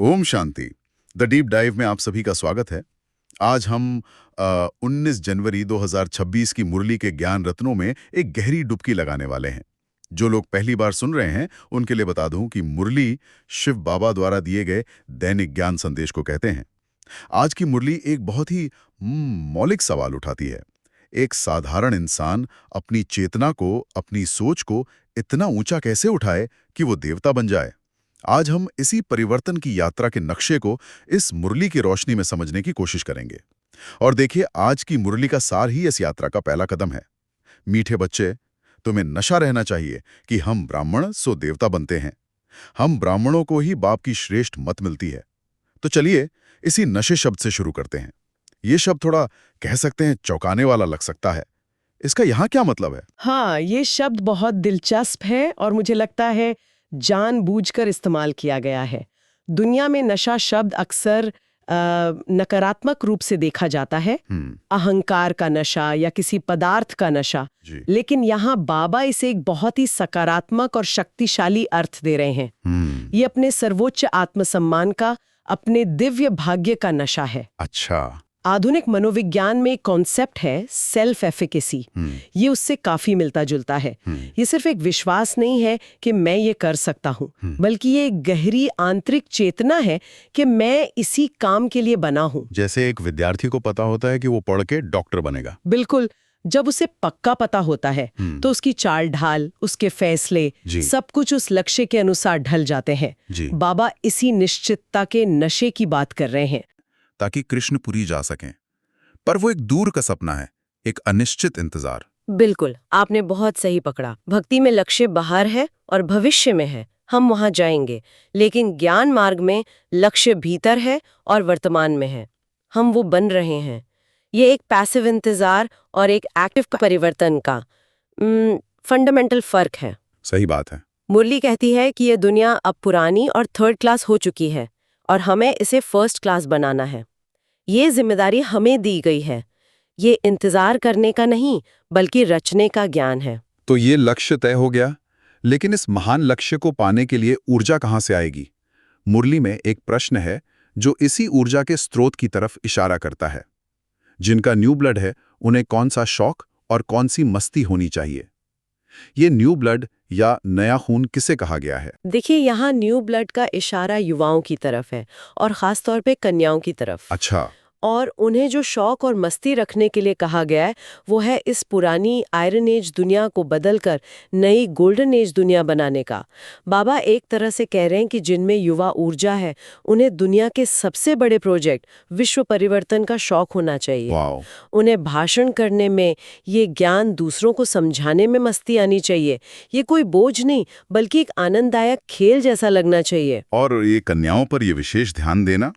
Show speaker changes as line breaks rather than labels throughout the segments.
Om Shanti. The deep dive में आप सभी का स्वागत है। आज हम 19 जनवरी 2026 की मुरली के ज्ञान रत्नों में एक गहरी डुबकी लगाने वाले हैं। जो लोग पहली बार सुन रहे हैं उनके लिए बता दूं कि मुरली शिव बाबा द्वारा दिए गए दैनिक ज्ञान संदेश को कहते हैं। आज की मुरली एक बहुत ही मौलिक सवाल उठाती है। एक साधारण इंसान अपनी चेतना को, अपनी सोच को इतना ऊंचा कैसे उठाए कि वो देवता बन जाए। आज हम इसी परिवर्तन की यात्रा के नक्शे को इस मुरली की रोशनी में समझने की कोशिश करेंगे। और देखिए, आज की मुरली का सार ही इस यात्रा का पहला कदम है। मीठे बच्चे, तुम्हें नशा रहना चाहिए कि हम ब्राह्मण सो देवता बनते हैं। हम ब्राह्मणों को ही बाप की श्रेष्ठ मत मिलती है। तो चलिए इसी नशे शब्द से शुरू करते हैं। ये शब्द थोड़ा कह सकते हैं चौंकाने वाला लग सकता है। इसका यहाँ क्या मतलब है?
हाँ, ये शब्द बहुत दिलचस्प है और मुझे लगता है जानबूझकर इस्तेमाल किया गया है। दुनिया में नशा शब्द अक्सर नकारात्मक रूप से देखा जाता है, अहंकार का नशा या किसी पदार्थ का नशा। लेकिन यहाँ बाबा इसे एक बहुत ही सकारात्मक और शक्तिशाली अर्थ दे रहे हैं। ये अपने सर्वोच्च आत्मसम्मान का, अपने दिव्य भाग्य का नशा है।
अच्छा।
आधुनिक मनोविज्ञान में एक कॉन्सेप्ट है सेल्फ एफिकेसी। ये उससे काफी मिलता जुलता है। ये सिर्फ एक विश्वास नहीं है कि मैं ये कर सकता हूँ, बल्कि ये एक गहरी आंतरिक चेतना है कि मैं इसी काम के लिए बना हूँ।
जैसे एक विद्यार्थी को पता होता है कि वो पढ़ के डॉक्टर बनेगा।
बिल्कुल। जब उसे पक्का पता होता है तो उसकी चाल ढाल, उसके फैसले, सब कुछ उस लक्ष्य के अनुसार ढल जाते हैं। बाबा इसी निश्चितता के नशे की बात कर रहे हैं,
ताकि कृष्णपुरी जा सकें। पर वो एक दूर का सपना है, एक अनिश्चित इंतजार।
बिल्कुल, आपने बहुत सही पकड़ा। भक्ति में लक्ष्य बाहर है और भविष्य में है, हम वहां जाएंगे। लेकिन ज्ञान मार्ग में लक्ष्य भीतर है और वर्तमान में है, हम वो बन रहे हैं। ये एक पैसिव इंतजार और एक एक्टिव परिवर्तन का फंडामेंटल फर्क है।
सही बात है।
मुरली कहती है कि ये दुनिया अब पुरानी और थर्ड क्लास हो चुकी है और हमें इसे फर्स्ट क्लास बनाना है। ये जिम्मेदारी हमें दी गई है। ये इंतजार करने का नहीं, बल्कि रचने का ज्ञान है।
तो ये लक्ष्य तय हो गया, लेकिन इस महान लक्ष्य को पाने के लिए ऊर्जा कहाँ से आएगी? मुरली में एक प्रश्न है जो इसी ऊर्जा के स्रोत की तरफ इशारा करता है। जिनका न्यू ब्लड है, उन्हें कौन सा शौक और कौन सी मस्ती होनी चाहिए? ये न्यू ब्लड या नया खून किसे कहा गया है?
देखिए, यहाँ न्यू ब्लड का इशारा युवाओं की तरफ है और खास तौर पे कन्याओं की तरफ।
अच्छा।
और उन्हें जो शौक और मस्ती रखने के लिए कहा गया है वो है इस पुरानी आयरन एज दुनिया को बदलकर नई गोल्डन एज दुनिया बनाने का। बाबा एक तरह से कह रहे हैं कि जिनमें युवा ऊर्जा है, उन्हें दुनिया के सबसे बड़े प्रोजेक्ट विश्व परिवर्तन का शौक होना चाहिए। उन्हें भाषण करने में, ये ज्ञान दूसरों को समझाने में मस्ती आनी चाहिए। ये कोई बोझ नहीं, बल्कि एक आनंददायक खेल जैसा लगना चाहिए।
और ये कन्याओं पर ये विशेष ध्यान देना,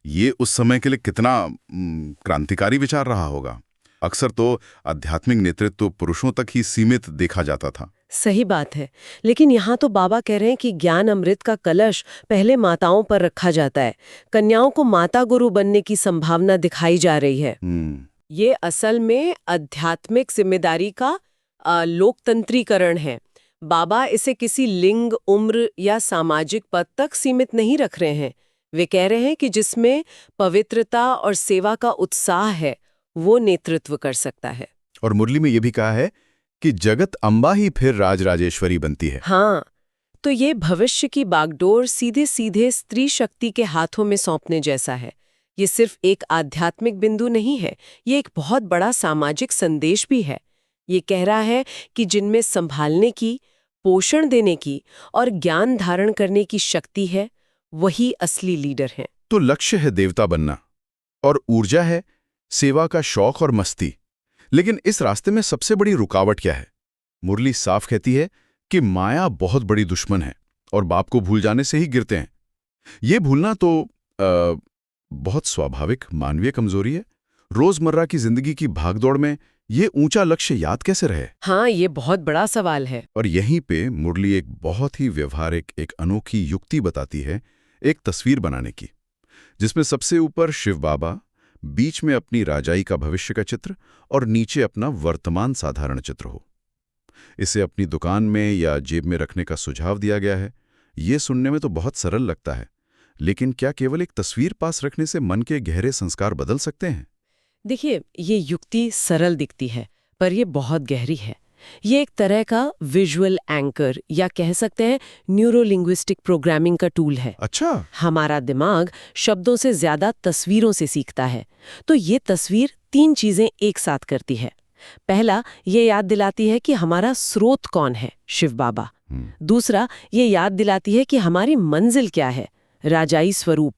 ये उस समय के लिए कितना क्रांतिकारी विचार रहा होगा। अक्सर तो आध्यात्मिक नेतृत्व पुरुषों तक ही सीमित देखा जाता था।
सही बात है, लेकिन यहाँ तो बाबा कह रहे हैं कि ज्ञान अमृत का कलश पहले माताओं पर रखा जाता है। कन्याओं को माता गुरु बनने की संभावना दिखाई जा रही है। ये असल में आध्यात्मिक जिम्मेदारी का लोकतंत्रीकरण है। बाबा इसे किसी लिंग, उम्र या सामाजिक पद तक सीमित नहीं रख रहे हैं। वे कह रहे हैं कि जिसमें पवित्रता और सेवा का उत्साह है, वो नेतृत्व कर सकता है।
और मुरली में ये भी कहा है कि जगत अम्बा ही फिर राजराजेश्वरी बनती है।
हाँ, तो ये भविष्य की बागडोर सीधे सीधे स्त्री शक्ति के हाथों में सौंपने जैसा है। ये सिर्फ एक आध्यात्मिक बिंदु नहीं है, ये एक बहुत बड़ा सामाजिक संदेश भी है। ये कह रहा है कि जिनमें संभालने की, पोषण देने की और ज्ञान धारण करने की शक्ति है, वही असली लीडर हैं।
तो लक्ष्य है देवता बनना और ऊर्जा है सेवा का शौक और मस्ती। लेकिन इस रास्ते में सबसे बड़ी रुकावट क्या है? मुरली साफ कहती है कि माया बहुत बड़ी दुश्मन है और बाप को भूल जाने से ही गिरते हैं। ये भूलना तो बहुत स्वाभाविक मानवीय कमजोरी है। रोजमर्रा की जिंदगी की भागदौड़ में ये ऊंचा लक्ष्य याद कैसे रहे?
हाँ, ये बहुत बड़ा सवाल है।
और यहीं पे मुरली एक बहुत ही व्यवहारिक, एक अनोखी युक्ति बताती है, एक तस्वीर बनाने की, जिसमें सबसे ऊपर शिव बाबा, बीच में अपनी राजाई का भविष्य का चित्र और नीचे अपना वर्तमान साधारण चित्र हो। इसे अपनी दुकान में या जेब में रखने का सुझाव दिया गया है। ये सुनने में तो बहुत सरल लगता है, लेकिन क्या केवल एक तस्वीर पास रखने से मन के गहरे संस्कार बदल सकते हैं?
देखिए, ये युक्ति सरल दिखती है, पर ये बहुत गहरी है। ये एक तरह का विजुअल एंकर या कह सकते हैं न्यूरोलिंग्विस्टिक प्रोग्रामिंग का टूल है।
अच्छा।
हमारा दिमाग शब्दों से ज्यादा तस्वीरों से सीखता है। तो ये तस्वीर 3 चीजें एक साथ करती है। पहला, ये याद दिलाती है कि हमारा स्रोत कौन है, शिव बाबा। दूसरा, ये याद दिलाती है कि हमारी मंजिल क्या है, राजाई स्वरूप।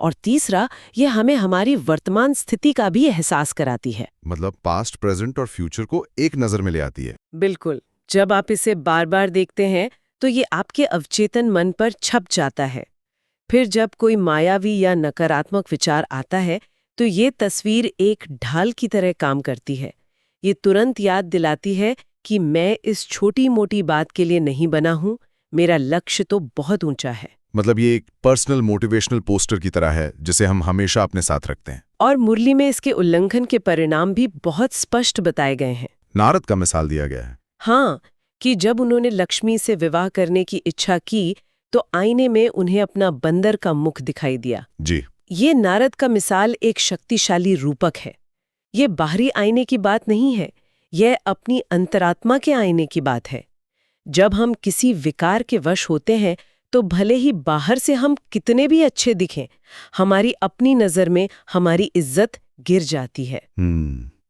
और तीसरा, ये हमें हमारी वर्तमान स्थिति का भी एहसास कराती है।
मतलब पास्ट, प्रेजेंट और फ्यूचर को एक नजर में ले आती है।
बिल्कुल। जब आप इसे बार बार देखते हैं तो ये आपके अवचेतन मन पर छप जाता है। फिर जब कोई मायावी या नकारात्मक विचार आता है तो ये तस्वीर एक ढाल की तरह काम करती है। ये तुरंत याद दिलाती है कि मैं इस छोटी मोटी बात के लिए नहीं बना हूं, मेरा लक्ष्य तो बहुत ऊंचा है।
मतलब ये एक पर्सनल मोटिवेशनल पोस्टर की तरह है जिसे हम हमेशा अपने साथ रखते हैं।
और मुरली में इसके उल्लंघन के परिणाम भी बहुत स्पष्ट बताए गए हैं।
नारद का मिसाल दिया गया है।
हाँ, कि जब उन्होंने लक्ष्मी से विवाह करने की इच्छा की तो आईने में उन्हें अपना बंदर का मुख दिखाई दिया।
जी।
ये नारद का मिसाल एक शक्तिशाली रूपक है। ये बाहरी आईने की बात नहीं है, यह अपनी अंतरात्मा के आईने की बात है। जब हम किसी विकार के वश होते हैं तो भले ही बाहर से हम कितने भी अच्छे दिखें, हमारी अपनी नजर में हमारी इज्जत गिर जाती है।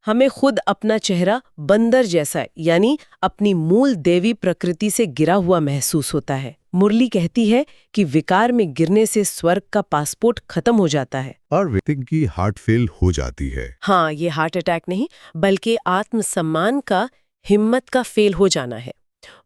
हमें खुद अपना चेहरा बंदर जैसा, यानी अपनी मूल देवी प्रकृति से गिरा हुआ महसूस होता है। मुरली कहती है कि विकार में गिरने से स्वर्ग का पासपोर्ट खत्म हो जाता है
और व्यक्ति की हार्ट फेल हो जाती है।
हाँ, ये हार्ट अटैक नहीं, बल्कि आत्मसम्मान का, हिम्मत का फेल हो जाना है।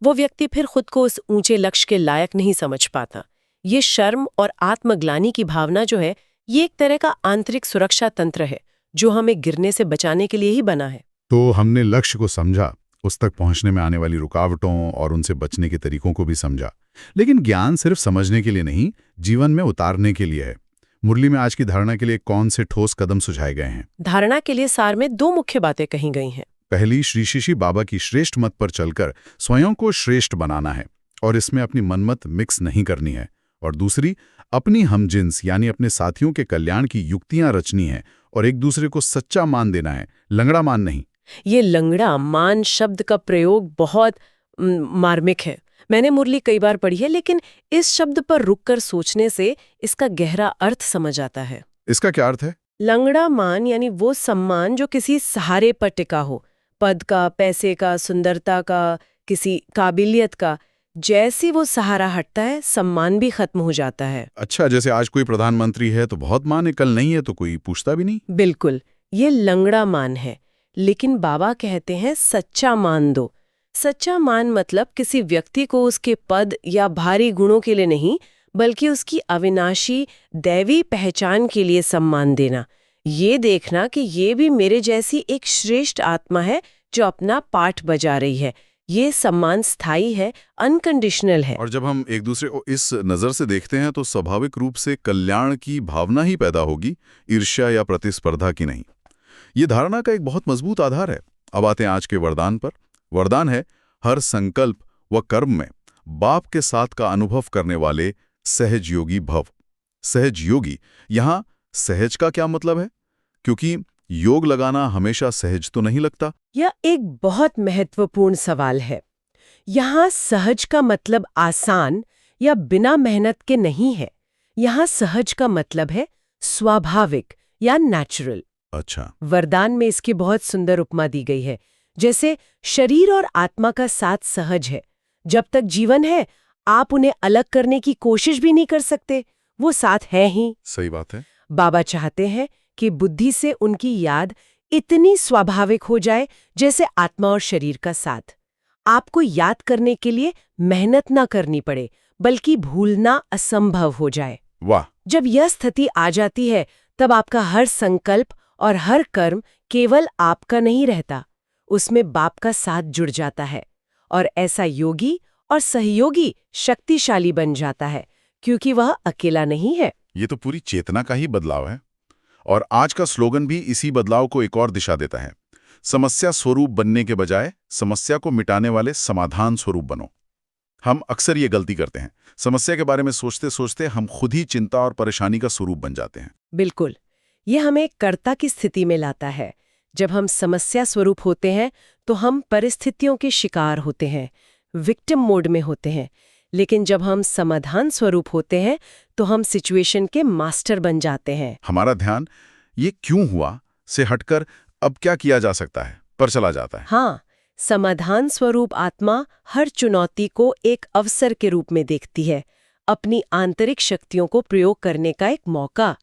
वो व्यक्ति फिर खुद को उस ऊंचे लक्ष्य के लायक नहीं समझ पाता। ये शर्म और आत्मग्लानि की भावना जो है, ये एक तरह का आंतरिक सुरक्षा तंत्र है जो हमें गिरने से बचाने के लिए ही बना है।
तो हमने लक्ष्य को समझा, उस तक पहुंचने में आने वाली रुकावटों और उनसे बचने के तरीकों को भी समझा। लेकिन ज्ञान सिर्फ समझने के लिए नहीं, जीवन में उतारने के लिए है। मुरली में आज की धारणा के लिए कौन से ठोस कदम सुझाए गए हैं?
धारणा के लिए सार में 2 मुख्य बातें कही गई हैं।
पहली, श्री शिशी बाबा की श्रेष्ठ मत पर चलकर स्वयं को श्रेष्ठ बनाना है और इसमें अपनी मनमत मिक्स नहीं करनी है। और दूसरी, अपनी हमजिन्स यानी अपने साथियों के कल्याण की युक्तियां रचनी है और एक दूसरे को सच्चा मान देना है, लंगड़ा मान नहीं।
ये लंगड़ा मान शब्द का प्रयोग बहुत मार्मिक है। मैंने मुरली कई बार पढ़ी है, लेकिन इस शब्द पर रुककर सोचने से इसका गहरा अर्थ समझ आता है।
इसका क्या अर्थ है?
लंगड़ा मान यानी वो सम्मान जो किसी सहारे पर टिका हो, पद का, पैसे का, सुंदरता का, किसी काबिलियत का। जैसे वो सहारा हटता है, सम्मान भी खत्म हो जाता है।
अच्छा, जैसे आज कोई प्रधानमंत्री है तो बहुत मान है, कल नहीं है तो कोई पूछता भी नहीं।
बिल्कुल, ये लंगड़ा मान है। लेकिन बाबा कहते हैं सच्चा मान दो। सच्चा मान मतलब किसी व्यक्ति को उसके पद या भारी गुणों के लिए नहीं, बल्कि उसकी अविनाशी दैवी पहचान के लिए सम्मान देना। ये देखना कि ये भी मेरे जैसी एक श्रेष्ठ आत्मा है जो अपना पाठ बजा रही है। ये सम्मान स्थायी है, अनकंडीशनल है।
और जब हम एक दूसरे को इस नज़र से देखते हैं तो स्वाभाविक रूप से कल्याण की भावना ही पैदा होगी, ईर्ष्या या प्रतिस्पर्धा की नहीं। ये धारणा का एक बहुत मजबूत आधार है। अब आते हैं आज के वरदान पर। वरदान है, हर संकल्प व कर्म में बाप के साथ का अनुभव करने वाले सहज योगी भव। सहज योगी, यहाँ सहज का क्या मतलब है? क्योंकि योग लगाना हमेशा सहज तो नहीं लगता।
यह एक बहुत महत्वपूर्ण सवाल है। यहाँ सहज का मतलब आसान या बिना मेहनत के नहीं है। यहाँ सहज का मतलब है स्वाभाविक या नेचुरल।
अच्छा।
वरदान में इसकी बहुत सुंदर उपमा दी गई है। जैसे शरीर और आत्मा का साथ सहज है। जब तक जीवन है, आप उन्हें अलग करने की कोशिश भी नहीं कर सकते, वो साथ है ही।
सही बात है।
बाबा चाहते हैं कि बुद्धि से उनकी याद इतनी स्वाभाविक हो जाए जैसे आत्मा और शरीर का साथ। आपको याद करने के लिए मेहनत ना करनी पड़े, बल्कि भूलना असंभव हो जाए।
वाह।
जब यह स्थिति आ जाती है, तब आपका हर संकल्प और हर कर्म केवल आपका नहीं रहता, उसमें बाप का साथ जुड़ जाता है। और ऐसा योगी और सहयोगी शक्तिशाली बन जाता है, क्योंकि वह अकेला नहीं है।
ये तो पूरी चेतना का ही बदलाव है। और आज का स्लोगन भी इसी बदलाव को एक और दिशा देता है। समस्या स्वरूप बनने के बजाय समस्या को मिटाने वाले समाधान स्वरूप बनो। हम अक्सर ये गलती करते हैं। समस्या के बारे में सोचते सोचते हम खुद ही चिंता और परेशानी का स्वरूप बन जाते हैं।
बिल्कुल। ये हमें कर्ता की स्थिति में लाता है। जब हम समस्या स्वरूप होते हैं तो हम परिस्थितियों के शिकार होते हैं, विक्टिम मोड में होते हैं। लेकिन जब हम समाधान स्वरूप होते हैं तो हम सिचुएशन के मास्टर बन जाते हैं।
हमारा ध्यान ये क्यों हुआ से हटकर अब क्या किया जा सकता है पर चला जाता है।
हाँ, समाधान स्वरूप आत्मा हर चुनौती को एक अवसर के रूप में देखती है, अपनी आंतरिक शक्तियों को प्रयोग करने का एक मौका।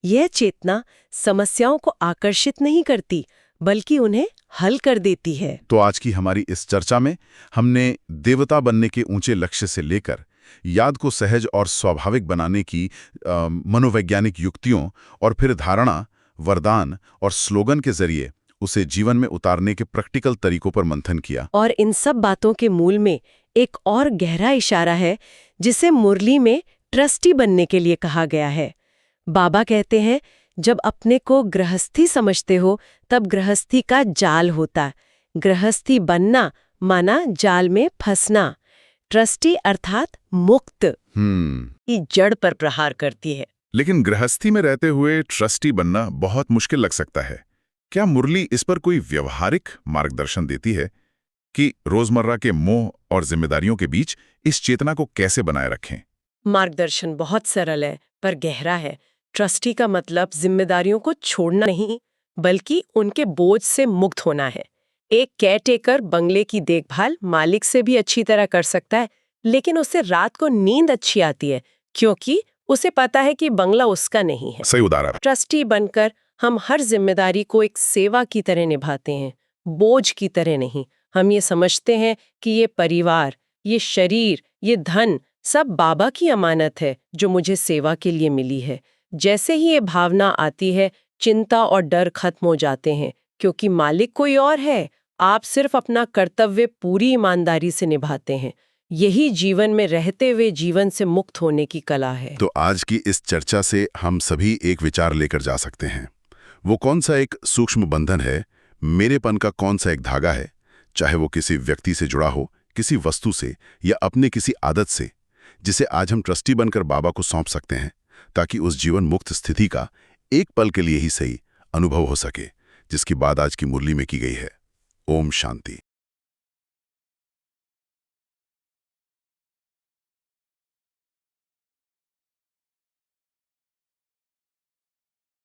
यह चेतना समस्याओं को आकर्षित नहीं करती, बल्कि उन्हें हल कर देती है।
तो आज की हमारी इस चर्चा में हमने देवता बनने के ऊंचे लक्ष्य से लेकर याद को सहज और स्वाभाविक बनाने की मनोवैज्ञानिक युक्तियों और फिर धारणा, वरदान और स्लोगन के जरिए उसे जीवन में उतारने के प्रैक्टिकल तरीकों पर मंथन किया।
और इन सब बातों के मूल में एक और गहरा इशारा है, जिसे मुरली में ट्रस्टी बनने के लिए कहा गया है। बाबा कहते हैं, जब अपने को गृहस्थी समझते हो तब गृहस्थी का जाल होता। गृहस्थी बनना माना जाल में फंसना। ट्रस्टी अर्थात मुक्त की जड़ पर प्रहार करती है।
लेकिन गृहस्थी में रहते हुए ट्रस्टी बनना बहुत मुश्किल लग सकता है। क्या मुरली इस पर कोई व्यवहारिक मार्गदर्शन देती है कि रोजमर्रा के मोह और जिम्मेदारियों के बीच इस चेतना को कैसे बनाए रखें?
मार्गदर्शन बहुत सरल है पर गहरा है। ट्रस्टी का मतलब जिम्मेदारियों को छोड़ना नहीं, बल्कि उनके बोझ से मुक्त होना है। एक केयरटेकर बंगले की देखभाल मालिक से भी अच्छी तरह कर सकता है, लेकिन उसे रात को नींद अच्छी आती है क्योंकि उसे पता है कि बंगला उसका नहीं है।
सही उदाहरण।
ट्रस्टी बनकर हम हर जिम्मेदारी को एक सेवा की तरह निभाते हैं, बोझ की तरह नहीं। हम ये समझते हैं कि ये परिवार, ये शरीर, ये धन सब बाबा की अमानत है जो मुझे सेवा के लिए मिली है। जैसे ही ये भावना आती है, चिंता और डर खत्म हो जाते हैं, क्योंकि मालिक कोई और है। आप सिर्फ अपना कर्तव्य पूरी ईमानदारी से निभाते हैं। यही जीवन में रहते हुए जीवन से मुक्त होने की कला है।
तो आज की इस चर्चा से हम सभी एक विचार लेकर जा सकते हैं। वो कौन सा एक सूक्ष्म बंधन है, मेरेपन का कौन सा एक धागा है, चाहे वो किसी व्यक्ति से जुड़ा हो, किसी वस्तु से या अपने किसी आदत से, जिसे आज हम ट्रस्टी बनकर बाबा को सौंप सकते हैं, ताकि उस जीवन मुक्त स्थिति का एक पल के लिए ही सही अनुभव हो सके, जिसकी बात आज की मुरली में की गई है। ओम शांति।